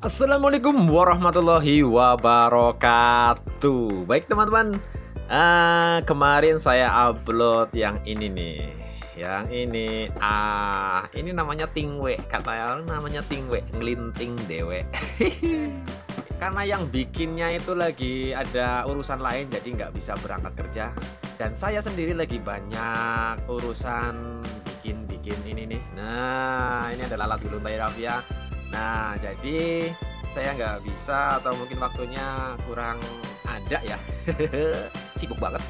Assalamualaikum warahmatullahi wabarakatuh. Baik teman-teman, kemarin saya upload yang ini nih. Yang ini namanya tingwe. Katanya namanya tingwe, ngelinting dewe. Karena yang bikinnya itu lagi ada urusan lain, jadi nggak bisa berangkat kerja. Dan saya sendiri lagi banyak urusan bikin ini nih. Nah, ini adalah alat gulung rafia. Nah, jadi saya nggak bisa atau mungkin waktunya kurang ada ya. Sibuk banget.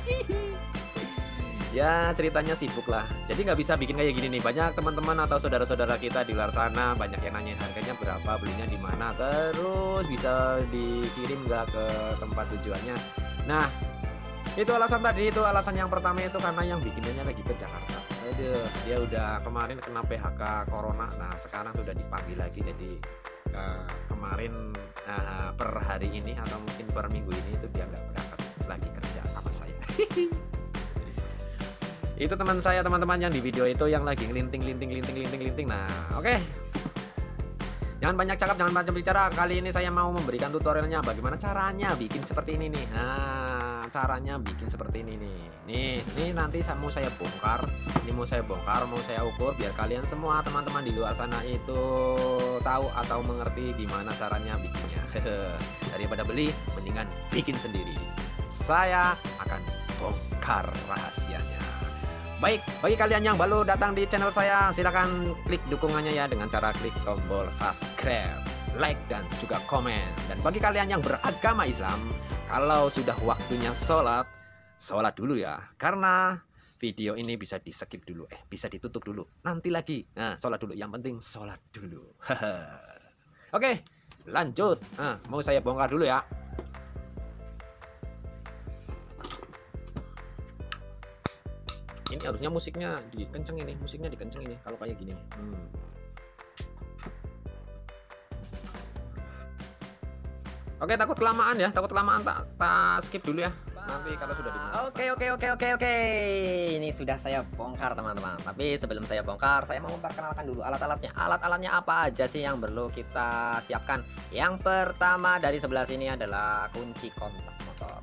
Ya ceritanya sibuk lah. Jadi nggak bisa bikin kayak gini nih. Banyak teman-teman atau saudara-saudara kita di luar sana banyak yang nanya harganya berapa, belinya di mana, terus bisa dikirim nggak ke tempat tujuannya. Nah, itu alasan tadi, itu alasan yang pertama itu karena yang bikinnya lagi ke Jakarta. Aduh, dia udah kemarin kena PHK corona. Nah, sekarang sudah dipanggil lagi. Jadi kemarin per hari ini atau mungkin per minggu ini itu dia nggak berangkat lagi kerja sama saya. Itu teman saya, teman-teman yang di video itu yang lagi ngelinting. Nah, oke. Jangan banyak cakap, jangan banyak bicara. Kali ini saya mau memberikan tutorialnya bagaimana caranya bikin seperti ini nih. Nah, caranya bikin seperti ini nih. Nih nanti mau saya bongkar. Ini mau saya bongkar, mau saya ukur biar kalian semua teman-teman di luar sana itu tahu atau mengerti gimana caranya bikinnya. Daripada beli, mendingan bikin sendiri. Saya akan bongkar rahasianya. Baik, bagi kalian yang baru datang di channel saya, silakan klik dukungannya ya dengan cara klik tombol subscribe, like, dan juga komen. Dan bagi kalian yang beragama Islam, kalau sudah waktunya sholat dulu ya. Karena video ini bisa di skip dulu, bisa ditutup dulu, nanti lagi. Nah, sholat dulu, yang penting sholat dulu. Oke, lanjut. Nah, mau saya bongkar dulu ya. Ini harusnya musiknya dikenceng ini, kalau kayak gini. Oke, takut kelamaan ya, tak skip dulu ya. Nanti kalau sudah dimulai. Oke. Ini sudah saya bongkar teman-teman. Tapi sebelum saya bongkar, saya mau memperkenalkan dulu alat-alatnya. Alat-alatnya apa aja sih yang perlu kita siapkan? Yang pertama dari sebelah sini adalah kunci kontak motor.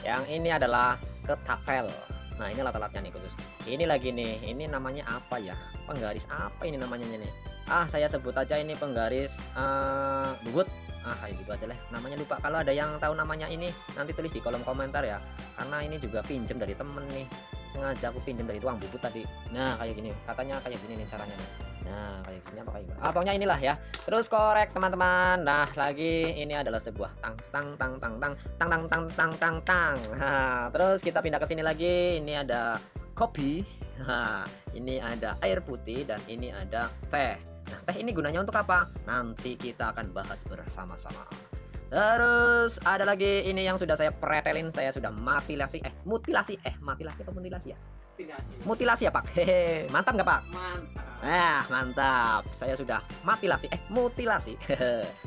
Yang ini adalah ketapel. Nah, ini alat-alatnya nih khusus. Ini lagi nih, ini namanya apa ya? Penggaris apa ini namanya nih? Saya sebut aja ini penggaris bubut. Kayak gitu aja lah. Namanya lupa. Kalau ada yang tahu namanya ini, nanti tulis di kolom komentar ya. Karena ini juga pinjem dari temen nih. Sengaja aku pinjem dari tukang bubut tadi. Nah, kayak gini. Katanya kayak gini nih caranya nih. Nah, kayak gini apa kayak gini. Pokoknya inilah ya. Terus korek teman-teman. Nah, lagi ini adalah sebuah tang. Nah, terus kita pindah ke sini lagi. Ini ada kopi. Nah, ini ada air putih dan ini ada teh. Nah, teh ini gunanya untuk apa? Nanti kita akan bahas bersama-sama. Terus ada lagi ini yang sudah saya pretelin, saya sudah mutilasi apa mutilasi ya? Mutilasi ya Pak. Hehe, mantap nggak Pak? Mantap. Mantap. Saya sudah mutilasi.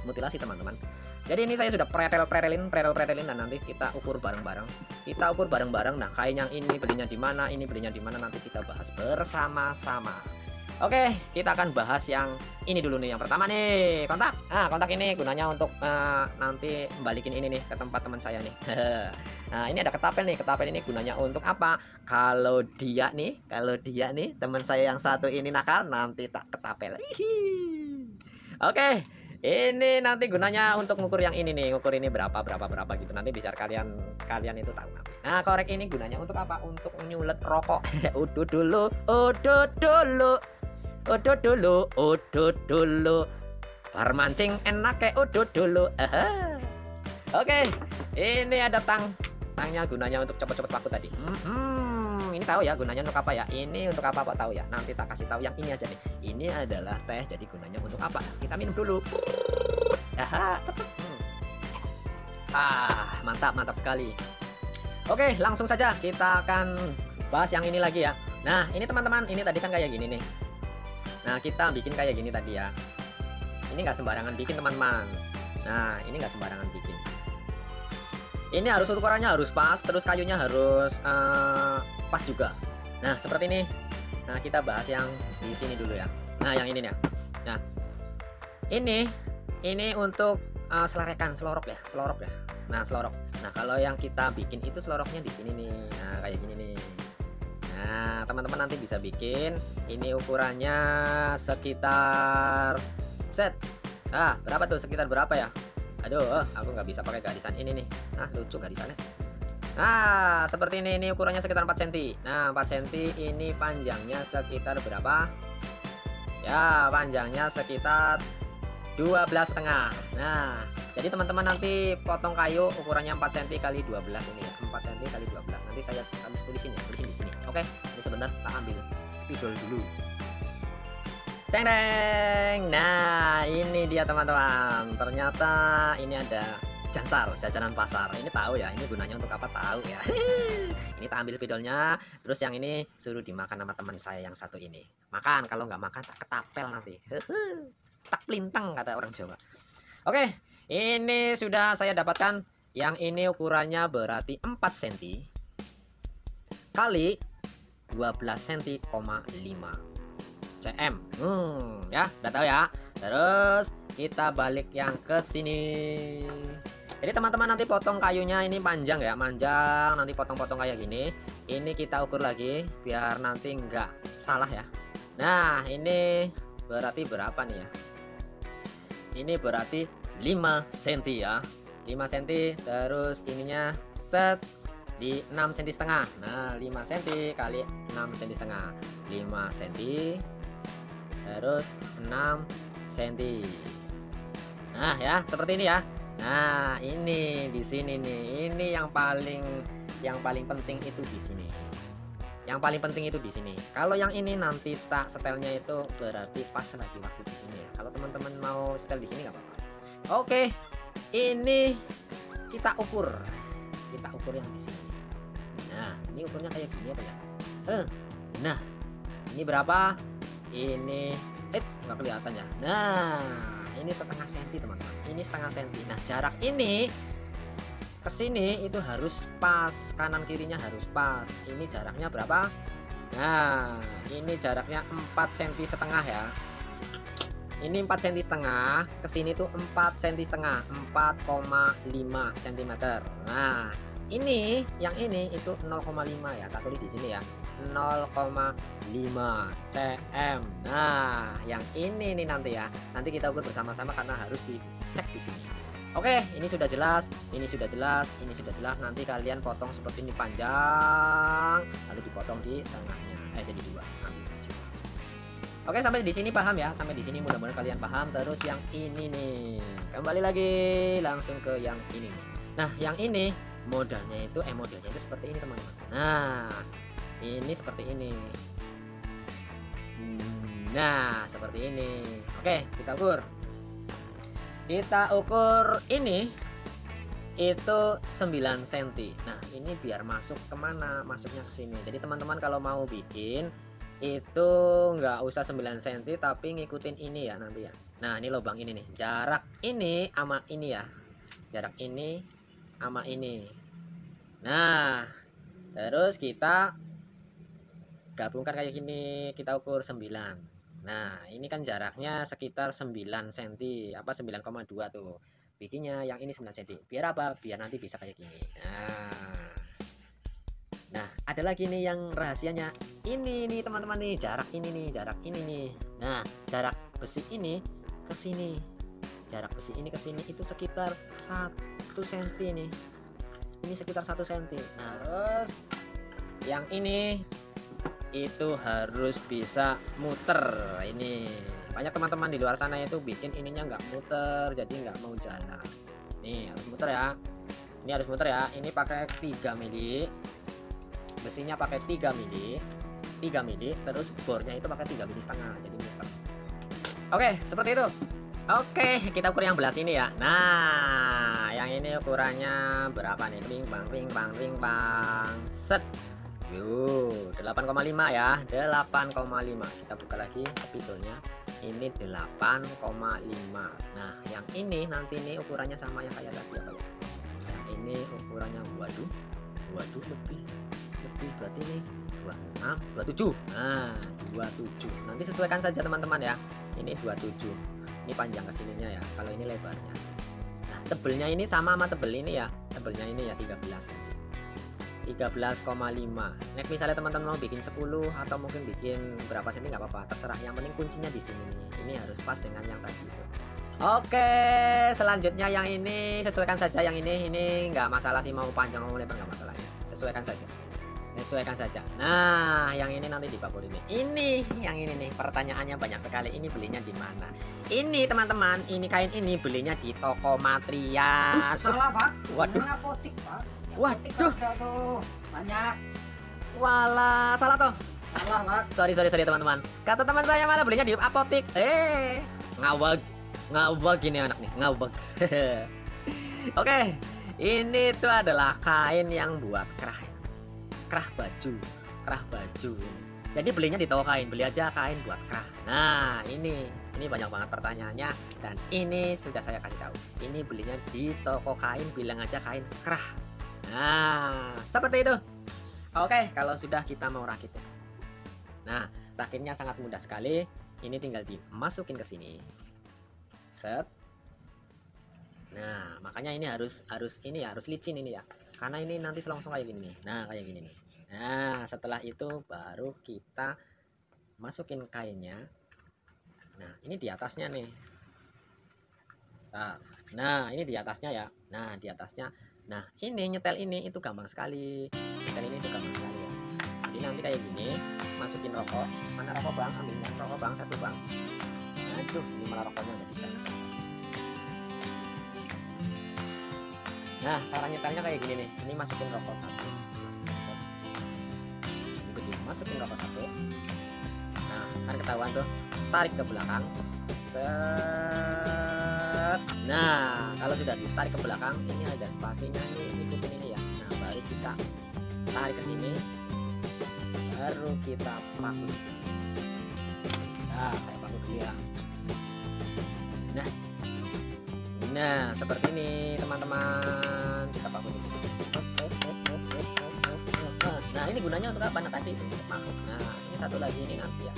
Mutilasi teman-teman. Jadi ini saya sudah pretelin dan nanti kita ukur bareng-bareng. Nah, kain yang ini belinya di mana, nanti kita bahas bersama-sama. Oke, kita akan bahas yang ini dulu nih. Yang pertama nih, kontak. Kontak ini gunanya untuk nanti balikin ini nih ke tempat teman saya nih. Nah, ini ada ketapel nih. Ketapel ini gunanya untuk apa? Kalau dia nih, teman saya yang satu ini nakal, nanti tak ketapel. Oke. Ini nanti gunanya untuk ngukur yang ini nih, ngukur ini berapa gitu. Nanti biar kalian itu tahu nanti. Nah, korek ini gunanya untuk apa? Untuk nyulet rokok. Udut dulu. Bar mancing enak kayak udut dulu. Oke. Ini ada tangnya gunanya untuk cepet-cepet laku tadi. Ini tahu ya gunanya untuk apa ya? Ini untuk apa Pak tahu ya? Nanti tak kasih tahu yang ini aja nih. Ini adalah teh, jadi gunanya untuk apa? Kita minum dulu. Cepet. Mantap sekali. Oke, langsung saja kita akan bahas yang ini lagi ya. Nah, ini teman-teman, ini tadi kan kayak gini nih. Nah, kita bikin kayak gini tadi ya. Ini nggak sembarangan bikin teman-teman. Nah, ini nggak sembarangan bikin. Ini harus ukurannya harus pas, terus kayunya harus pas juga. Nah, seperti ini. Nah, kita bahas yang di sini dulu ya. Nah, yang ini nih. Nah, ini untuk selerekan, selorok ya, nah selorok. Nah kalau yang kita bikin itu seloroknya di sini nih, nah kayak gini nih. Nah teman-teman nanti bisa bikin ini ukurannya sekitar berapa tuh, sekitar berapa ya, aduh aku nggak bisa pakai garisan ini nih, lucu garisannya. Nah seperti ini ukurannya sekitar 4 cm. Nah 4 cm ini panjangnya sekitar berapa ya, panjangnya sekitar 12,5. Nah jadi teman-teman nanti potong kayu ukurannya 4 cm kali 12 ini ya, 4 cm kali 12. Nanti saya tulisin ya, tulisin di sini. Oke, ini sebentar tak ambil spidol dulu. Teng teng. Nah ini dia teman-teman, ternyata ini ada jansar, jajanan pasar. Ini tahu ya, ini gunanya untuk apa tahu ya. Ini tak ambil spidolnya, terus yang ini suruh dimakan sama teman saya yang satu ini. Makan, kalau nggak makan tak ketapel nanti. Tak pelintang kata orang Jawa. Oke, ini sudah saya dapatkan. Yang ini ukurannya berarti 4 cm kali 12 cm, 5 cm. Ya, udah tahu ya. Terus kita balik yang ke sini. Jadi teman-teman nanti potong kayunya ini panjang ya, panjang. Nanti potong-potong kayak gini. Ini kita ukur lagi biar nanti nggak salah ya. Nah, ini berarti berapa nih ya? Ini berarti 5 cm ya, 5 cm. Terus ininya di 6 cm setengah. Nah 5 cm kali 6 cm setengah, 5 cm terus 6 cm. Nah ya seperti ini ya. Nah ini di sini nih, ini yang paling penting itu di sini. Yang paling penting itu di sini. Kalau yang ini nanti tak setelnya itu berarti pas lagi waktu di sini ya. Kalau teman-teman mau setel di sini nggak apa-apa. Oke, ini kita ukur yang di sini. Nah, ini ukurnya kayak gini apa ya? Nah, ini berapa? Ini nggak kelihatan ya. Nah, ini setengah senti teman-teman. Ini setengah senti. Nah, jarak ini ke sini itu harus pas, kanan kirinya harus pas. Ini jaraknya berapa? Nah ini jaraknya 4 cm setengah ya. Ini 4 cm setengah, ke sini tuh 4 cm setengah, 4,5 cm. Nah ini yang ini itu 0,5 ya, tak tulis di sini ya, 0,5 cm. Nah yang ini nih nanti ya, nanti kita ukur bersama-sama karena harus dicek di sini. Oke, ini sudah jelas, ini sudah jelas, ini sudah jelas. Nanti kalian potong seperti ini panjang, lalu dipotong di tengahnya. Jadi dua. Nanti dua. Oke, sampai di sini paham ya? Sampai di sini mudah-mudahan kalian paham. Terus yang ini nih, kembali lagi langsung ke yang ini nih. Nah, yang ini modelnya itu seperti ini teman-teman. Nah, ini seperti ini. Nah, seperti ini. Oke, kita ukur. Kita ukur ini itu 9 cm. Nah ini biar masuk kemana, masuknya ke sini. Jadi teman-teman kalau mau bikin itu nggak usah 9 cm tapi ngikutin ini ya nanti ya. Nah ini lubang ini nih, jarak ini sama ini ya, jarak ini sama ini. Nah terus kita gabungkan kayak gini, kita ukur 9. Nah ini kan jaraknya sekitar 9 cm, apa 9,2 tuh. Bikinnya yang ini 9 cm. Biar apa? Biar nanti bisa kayak gini. Nah ada lagi nih yang rahasianya. Ini nih teman-teman nih, jarak ini nih. Nah jarak besi ini ke sini. Jarak besi ini ke sini itu sekitar 1 cm nih. Ini sekitar 1 cm. Nah terus yang ini itu harus bisa muter. Ini banyak teman-teman di luar sana itu bikin ininya nggak muter, jadi nggak mau jalan. Nih harus muter ya, ini harus muter ya. Ini pakai 3 mili, besinya pakai 3 mili, terus bornya itu pakai 3,5 mili, jadi muter. Oke seperti itu. Oke kita ukur yang belah sini ya. Nah yang ini ukurannya berapa nih? Ring bang set. 8,5 ya, 8,5. Kita buka lagi spidolnya. Ini 8,5. Nah yang ini nanti nih ukurannya sama yang kayak tadi ya. Yang ini ukurannya waduh lebih berarti ini 26, 27. Nah 27 nanti sesuaikan saja teman-teman ya. Ini 27, ini panjang kesininya ya, kalau ini lebarnya. tebelnya ini sama tebel ini ya. Tebelnya ini ya 13 tadi. 13,5. Nek misalnya teman-teman mau bikin 10 atau mungkin bikin berapa senti nggak apa-apa, terserah. Yang penting kuncinya di sini nih. Ini harus pas dengan yang tadi itu. Oke, selanjutnya yang ini sesuaikan saja. Yang ini nggak masalah sih, mau panjang mau lebar nggak masalah ya. Sesuaikan saja. Sesuaikan saja. Nah, yang ini nanti di bawah ini. Yang ini nih pertanyaannya banyak sekali. Ini belinya di mana? Ini teman-teman, ini kain ini belinya di toko Matria. Salah, Pak. Waduh. Ini apotik, Pak. Waduh. Ada tuh banyak. Walah, salah toh. Salah, Pak. Sorry teman-teman. Kata teman saya malah belinya di apotik. Ngawag ini anak nih, ngawag. Oke, ini tuh adalah kain yang buat kerah baju. Jadi belinya di toko kain, beli aja kain buat kerah. Nah, ini banyak banget pertanyaannya dan ini sudah saya kasih tahu. Ini belinya di toko kain, bilang aja kain kerah. Nah, seperti itu. Oke, kalau sudah kita mau rakitnya. Nah, rakitnya sangat mudah sekali. Ini tinggal dimasukin ke sini. Set. Nah, makanya ini harus licin ini ya. Karena ini nanti selongsong kayak gini nih. Nah, kayak gini nih. Nah, setelah itu baru kita masukin kainnya. Nah, ini di atasnya nih. Nah, ini di atasnya ya. Nah, di atasnya. Nah, ini nyetel ini itu gampang sekali. Nyetel ini itu gampang sekali ya. Jadi nanti kayak gini, masukin rokok. Mana rokok bang? Ambilnya rokok bang, satu bang. Aduh, ini malah rokoknya nggak bisa. Nah, cara nyetelnya kayak gini nih. Ini masukin rokok satu. Ini dimasukin rokok satu. Nah, kan ketahuan tuh. Tarik ke belakang. Set. Nah, kalau sudah ditarik ke belakang, ini ada spasinya nih, ikutin ini ya. Nah, baru kita tarik ke sini. Baru kita paku di sini. Nah, kayak paku dulu ya. Nah, seperti ini teman-teman. Kita paku di sini. Nah, ini gunanya untuk apa? Nah, tadi untuk paku. Nah, ini satu lagi ini nanti ya.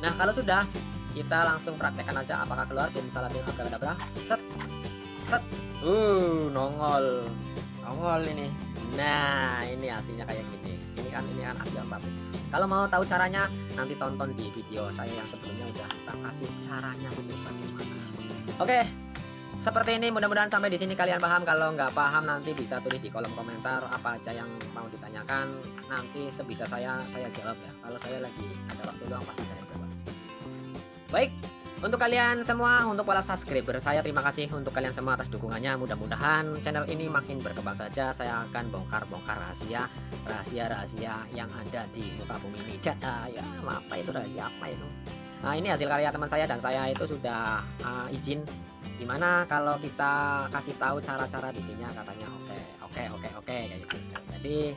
Nah, kalau sudah, kita langsung praktekkan aja apakah keluar. Bim salam bim abrakadabra. Set. Nongol ini. Nah, ini hasilnya kayak gini. Ini kan asli pabrik. Kalau mau tahu caranya, nanti tonton di video saya yang sebelumnya udah kita kasih caranya untuk bagaimana. Oke, seperti ini. Mudah-mudahan sampai di sini kalian paham. Kalau nggak paham nanti bisa tulis di kolom komentar apa aja yang mau ditanyakan. Nanti sebisa saya jawab ya. Kalau saya lagi ada waktu luang pasti saya jawab. Baik, untuk kalian semua, untuk para subscriber saya terima kasih untuk kalian semua atas dukungannya. Mudah-mudahan channel ini makin berkembang saja. Saya akan bongkar rahasia yang ada di muka bumi ini. Ya, apa itu rahasia apa itu? Nah, ini hasil karya teman saya dan saya itu sudah izin. Dimana kalau kita kasih tahu cara-cara bikinnya katanya oke kayak gitu. Jadi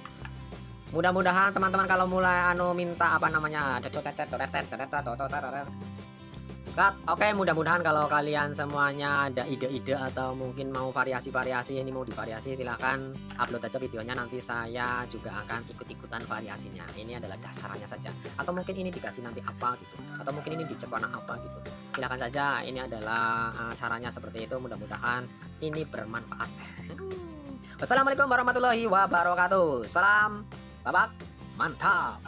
mudah-mudahan teman-teman kalau mulai minta apa namanya oke, mudah-mudahan kalau kalian semuanya ada ide-ide atau mungkin mau variasi-variasi, ini mau divariasi, silahkan upload aja videonya, nanti saya juga akan ikut-ikutan variasinya. Ini adalah dasarannya saja, atau mungkin ini dikasih nanti apa gitu, atau mungkin ini dicet warna apa gitu, silahkan saja. Ini adalah caranya seperti itu. Mudah-mudahan ini bermanfaat. Wassalamualaikum warahmatullahi wabarakatuh. Salam babak mantap.